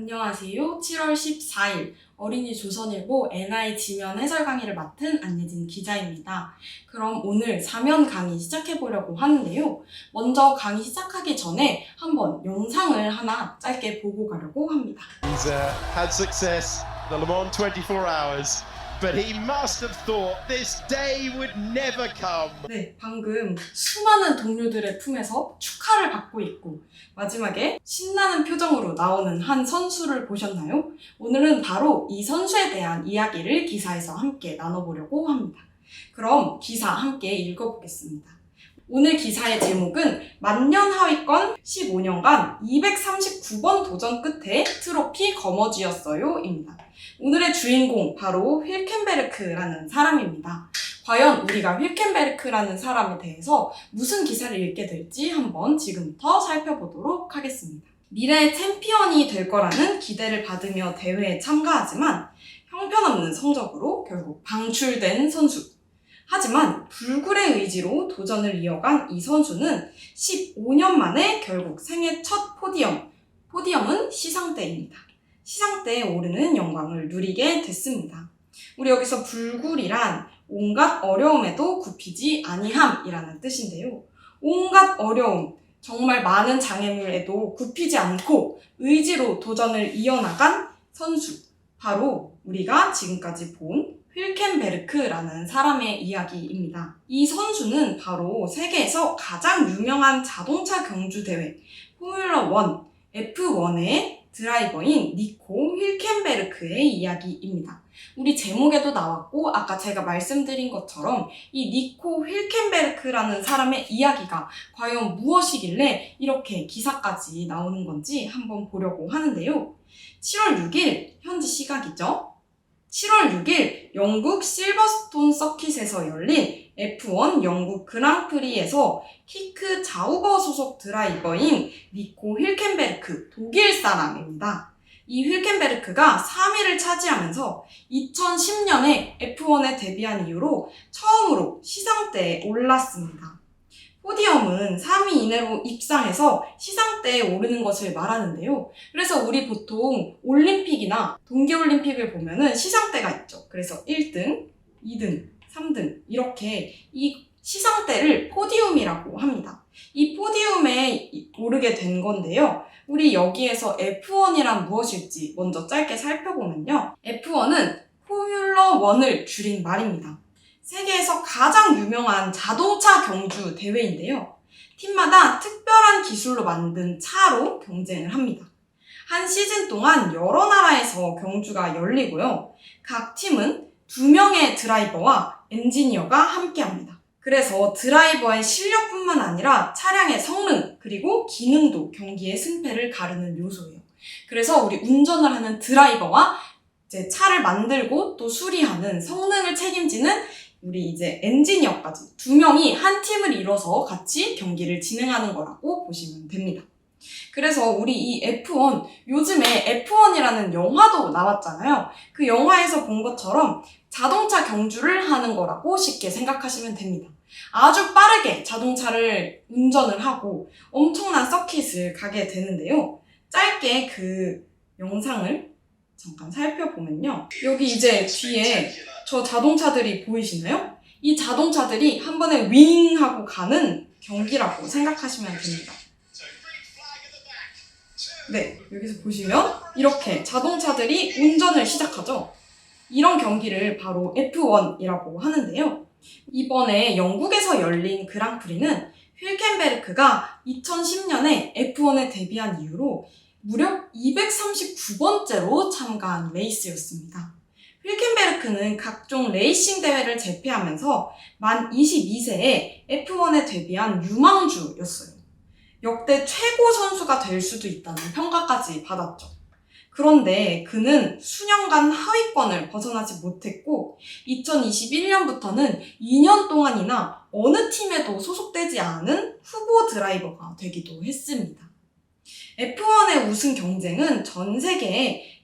안녕하세요. 7월 14일 어린이 조선일보 NI 지면 해설 강의를 맡은 안예진 기자입니다. 그럼 오늘 4면 강의 시작해보려고 하는데요. 먼저 강의 시작하기 전에 한번 영상을 하나 짧게 보고 가려고 합니다. He's had success, the Le Mans 24 hours, but he must have thought this day would never come. 네, 방금 수많은 동료들의 품에서 축하를 받고 있고 마지막에 신나는 표정으로 나오는 한 선수를 보셨나요? 오늘은 바로 이 선수에 대한 이야기를 기사에서 함께 나눠보려고 합니다. 그럼 기사 함께 읽어보겠습니다. 오늘 기사의 제목은 만년하위권 15년간 239번 도전 끝에 트로피 거머쥐였어요 입니다. 오늘의 주인공 바로 휜켄베르크라는 사람입니다. 과연 우리가 휜켄베르크라는 사람에 대해서 무슨 기사를 읽게 될지 한번 지금부터 살펴보도록 하겠습니다. 미래의 챔피언이 될 거라는 기대를 받으며 대회에 참가하지만 형편없는 성적으로 결국 방출된 선수. 하지만 불굴의 의지로 도전을 이어간 이 선수는 15년 만에 결국 생애 첫 포디엄은 시상대입니다. 시상대에 오르는 영광을 누리게 됐습니다. 우리 여기서 불굴이란 온갖 어려움에도 굽히지 아니함이라는 뜻인데요. 온갖 어려움, 정말 많은 장애물에도 굽히지 않고 의지로 도전을 이어나간 선수, 바로 우리가 지금까지 본 휜켄베르크라는 사람의 이야기입니다. 이 선수는 바로 세계에서 가장 유명한 자동차 경주 대회 포뮬러 1, F1의 드라이버인 니코 휜켄베르크의 이야기입니다. 우리 제목에도 나왔고 아까 제가 말씀드린 것처럼 이 니코 휜켄베르크라는 사람의 이야기가 과연 무엇이길래 이렇게 기사까지 나오는 건지 한번 보려고 하는데요. 7월 6일 현지 시각이죠. 7월 6일 영국 실버스톤 서킷에서 열린 F1 영국 그랑프리에서 키크 자우버 소속 드라이버인 니코 휜켄베르크, 독일 사람입니다. 이 휜켄베르크가 3위를 차지하면서 2010년에 F1에 데뷔한 이후로 처음으로 시상대에 올랐습니다. 포디엄은 3위 이내로 입상해서 시상대에 오르는 것을 말하는데요. 그래서 우리 보통 올림픽이나 동계올림픽을 보면은 시상대가 있죠. 그래서 1등, 2등, 3등 이렇게 이 시상대를 포디움이라고 합니다. 이 포디움에 오르게 된 건데요. 우리 여기에서 F1이란 무엇일지 먼저 짧게 살펴보면요. F1은 포뮬러 1을 줄인 말입니다. 세계에서 가장 유명한 자동차 경주 대회인데요. 팀마다 특별한 기술로 만든 차로 경쟁을 합니다. 한 시즌 동안 여러 나라에서 경주가 열리고요. 각 팀은 2명의 드라이버와 엔지니어가 함께합니다. 그래서 드라이버의 실력뿐만 아니라 차량의 성능 그리고 기능도 경기의 승패를 가르는 요소예요. 그래서 우리 운전을 하는 드라이버와 이제 차를 만들고 또 수리하는 성능을 책임지는 우리 이제 엔지니어까지 2명이 한 팀을 이뤄서 같이 경기를 진행하는 거라고 보시면 됩니다. 그래서 우리 이 F1, 요즘에 F1이라는 영화도 나왔잖아요. 그 영화에서 본 것처럼 자동차 경주를 하는 거라고 쉽게 생각하시면 됩니다. 아주 빠르게 자동차를 운전을 하고 엄청난 서킷을 가게 되는데요. 짧게 그 영상을 잠깐 살펴보면요. 여기 이제 뒤에 저 자동차들이 보이시나요? 이 자동차들이 한 번에 윙 하고 가는 경기라고 생각하시면 됩니다. 네, 여기서 보시면 이렇게 자동차들이 운전을 시작하죠. 이런 경기를 바로 F1이라고 하는데요. 이번에 영국에서 열린 그랑프리는 휜켄베르크가 2010년에 F1에 데뷔한 이후로 무려 239번째로 참가한 레이스였습니다. 휜켄베르크는 각종 레이싱 대회를 제패하면서 만 22세에 F1에 데뷔한 유망주였어요. 역대 최고 선수가 될 수도 있다는 평가까지 받았죠. 그런데 그는 수년간 하위권을 벗어나지 못했고 2021년부터는 2년 동안이나 어느 팀에도 소속되지 않은 후보 드라이버가 되기도 했습니다. F1의 우승 경쟁은 전 세계에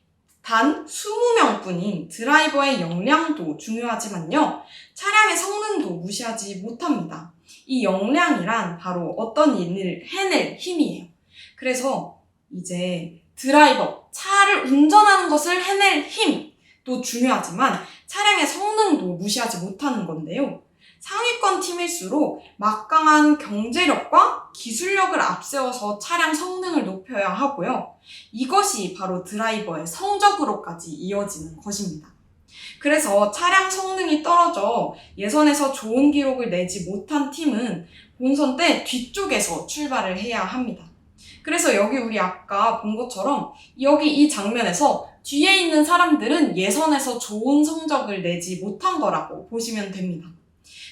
단 20명뿐인 드라이버의 역량도 중요하지만요. 차량의 성능도 무시하지 못합니다. 이 역량이란 바로 어떤 일을 해낼 힘이에요. 그래서 이제 드라이버, 차를 운전하는 것을 해낼 힘도 중요하지만 차량의 성능도 무시하지 못하는 건데요. 상위권 팀일수록 막강한 경제력과 기술력을 앞세워서 차량 성능을 높여야 하고요. 이것이 바로 드라이버의 성적으로까지 이어지는 것입니다. 그래서 차량 성능이 떨어져 예선에서 좋은 기록을 내지 못한 팀은 본선 때 뒤쪽에서 출발을 해야 합니다. 그래서 여기 우리 아까 본 것처럼 여기 이 장면에서 뒤에 있는 사람들은 예선에서 좋은 성적을 내지 못한 거라고 보시면 됩니다.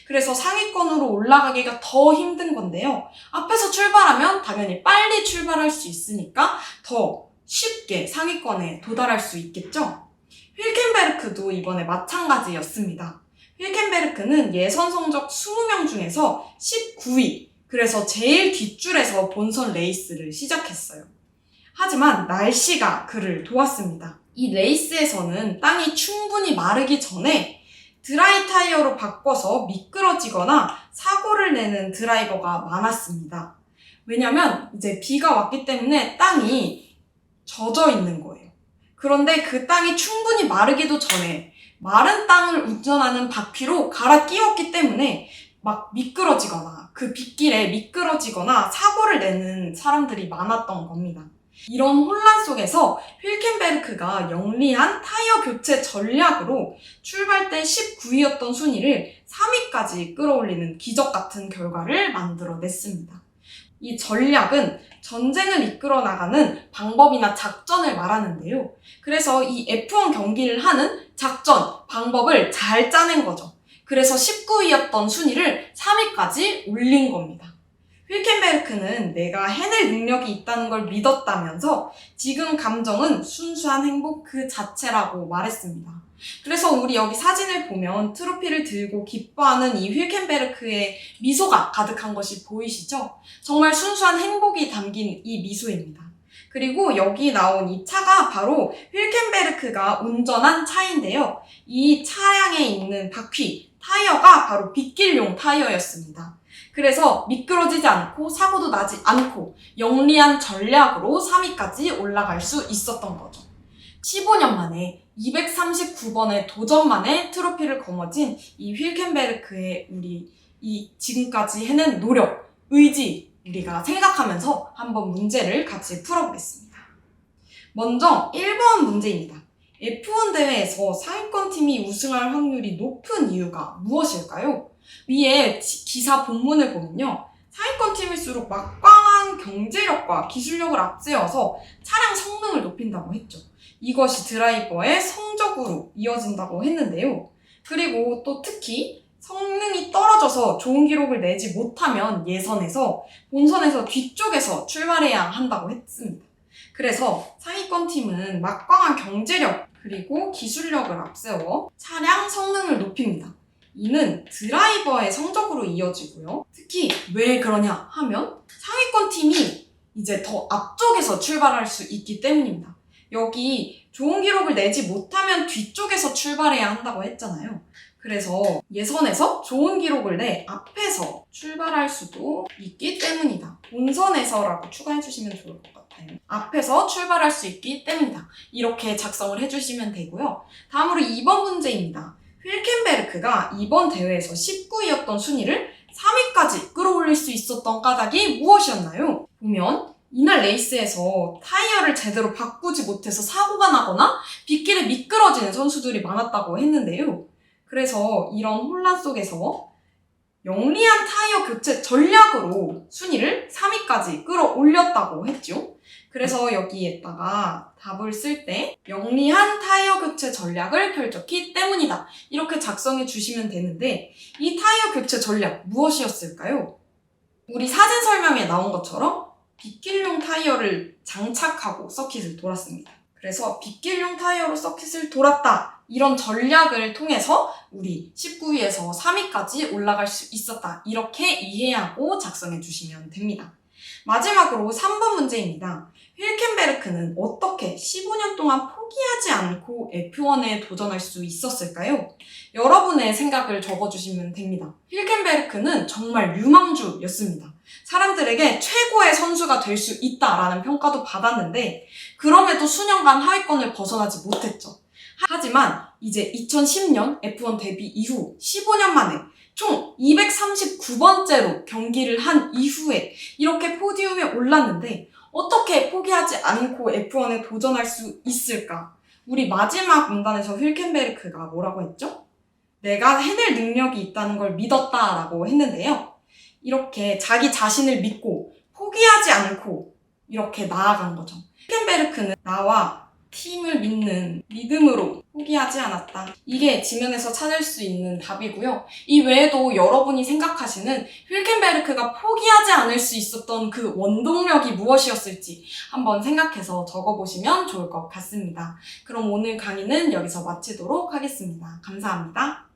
그래서 상위권으로 올라가기가 더 힘든 건데요. 앞에서 출발하면 당연히 빨리 출발할 수 있으니까 더 쉽게 상위권에 도달할 수 있겠죠? 휜켄베르크도 이번에 마찬가지였습니다. 휜켄베르크는 예선 성적 20명 중에서 19위, 그래서 제일 뒷줄에서 본선 레이스를 시작했어요. 하지만 날씨가 그를 도왔습니다. 이 레이스에서는 땅이 충분히 마르기 전에 드라이 타이어로 바꿔서 미끄러지거나 사고를 내는 드라이버가 많았습니다. 왜냐면 이제 비가 왔기 때문에 땅이 젖어 있는 거예요. 그런데 그 땅이 충분히 마르기도 전에 마른 땅을 운전하는 바퀴로 갈아 끼웠기 때문에 막 미끄러지거나 그 빗길에 미끄러지거나 사고를 내는 사람들이 많았던 겁니다. 이런 혼란 속에서 휜켄베르크가 영리한 타이어 교체 전략으로 출발 때 19위였던 순위를 3위까지 끌어올리는 기적 같은 결과를 만들어냈습니다. 이 전략은 전쟁을 이끌어 나가는 방법이나 작전을 말하는데요. 그래서 이 F1 경기를 하는 작전, 방법을 잘 짜낸 거죠. 그래서 19위였던 순위를 3위까지 올린 겁니다. 휜켄베르크는 내가 해낼 능력이 있다는 걸 믿었다면서 지금 감정은 순수한 행복 그 자체라고 말했습니다. 그래서 우리 여기 사진을 보면 트로피를 들고 기뻐하는 이 휜켄베르크의 미소가 가득한 것이 보이시죠? 정말 순수한 행복이 담긴 이 미소입니다. 그리고 여기 나온 이 차가 바로 휜켄베르크가 운전한 차인데요. 이 차량에 있는 바퀴, 타이어가 바로 빗길용 타이어였습니다. 그래서 미끄러지지 않고 사고도 나지 않고 영리한 전략으로 3위까지 올라갈 수 있었던 거죠. 15년 만에 239번의 도전 만에 트로피를 거머쥔 이 휜켄베르크의 우리 이 지금까지 해낸 노력, 의지 우리가 생각하면서 한번 문제를 같이 풀어보겠습니다. 먼저 1번 문제입니다. F1 대회에서 상위권 팀이 우승할 확률이 높은 이유가 무엇일까요? 위에 기사 본문을 보면요. 상위권 팀일수록 막강한 경제력과 기술력을 앞세워서 차량 성능을 높인다고 했죠. 이것이 드라이버의 성적으로 이어진다고 했는데요. 그리고 또 특히 성능이 떨어져서 좋은 기록을 내지 못하면 예선에서 본선에서 뒤쪽에서 출발해야 한다고 했습니다. 그래서 상위권 팀은 막강한 경제력 그리고 기술력을 앞세워 차량 성능을 높입니다. 이는 드라이버의 성적으로 이어지고요. 특히 왜 그러냐 하면 상위권 팀이 이제 더 앞쪽에서 출발할 수 있기 때문입니다. 여기 좋은 기록을 내지 못하면 뒤쪽에서 출발해야 한다고 했잖아요. 그래서 예선에서 좋은 기록을 내 앞에서 출발할 수도 있기 때문이다. 본선에서라고 추가해주시면 좋을 것 같아요. 앞에서 출발할 수 있기 때문이다. 이렇게 작성을 해주시면 되고요. 다음으로 2번 문제입니다. 휜켄베르크가 이번 대회에서 19위였던 순위를 3위까지 끌어올릴 수 있었던 까닭이 무엇이었나요? 보면 이날 레이스에서 타이어를 제대로 바꾸지 못해서 사고가 나거나 빗길에 미끄러지는 선수들이 많았다고 했는데요. 그래서 이런 혼란 속에서 영리한 타이어 교체 전략으로 순위를 3위까지 끌어올렸다고 했죠. 그래서 여기에다가 답을 쓸 때 영리한 타이어 교체 전략을 펼쳤기 때문이다. 이렇게 작성해 주시면 되는데 이 타이어 교체 전략 무엇이었을까요? 우리 사진 설명에 나온 것처럼 빗길용 타이어를 장착하고 서킷을 돌았습니다. 그래서 빗길용 타이어로 서킷을 돌았다. 이런 전략을 통해서 우리 19위에서 3위까지 올라갈 수 있었다. 이렇게 이해하고 작성해 주시면 됩니다. 마지막으로 3번 문제입니다. 힐켄베르크는 어떻게 15년 동안 포기하지 않고 F1에 도전할 수 있었을까요? 여러분의 생각을 적어주시면 됩니다. 힐켄베르크는 정말 유망주였습니다. 사람들에게 최고의 선수가 될 수 있다라는 평가도 받았는데 그럼에도 수년간 하위권을 벗어나지 못했죠. 하지만 이제 2010년 F1 데뷔 이후 15년 만에 총 239번째로 경기를 한 이후에 이렇게 포디움에 올랐는데 어떻게 포기하지 않고 F1에 도전할 수 있을까? 우리 마지막 문단에서 힐켄베르크가 뭐라고 했죠? 내가 해낼 능력이 있다는 걸 믿었다라고 했는데요. 이렇게 자기 자신을 믿고 포기하지 않고 이렇게 나아간 거죠. 힐켄베르크는 나와 팀을 믿는 믿음으로 포기하지 않았다. 이게 지면에서 찾을 수 있는 답이고요. 이 외에도 여러분이 생각하시는 힐켄베르크가 포기하지 않을 수 있었던 그 원동력이 무엇이었을지 한번 생각해서 적어보시면 좋을 것 같습니다. 그럼 오늘 강의는 여기서 마치도록 하겠습니다. 감사합니다.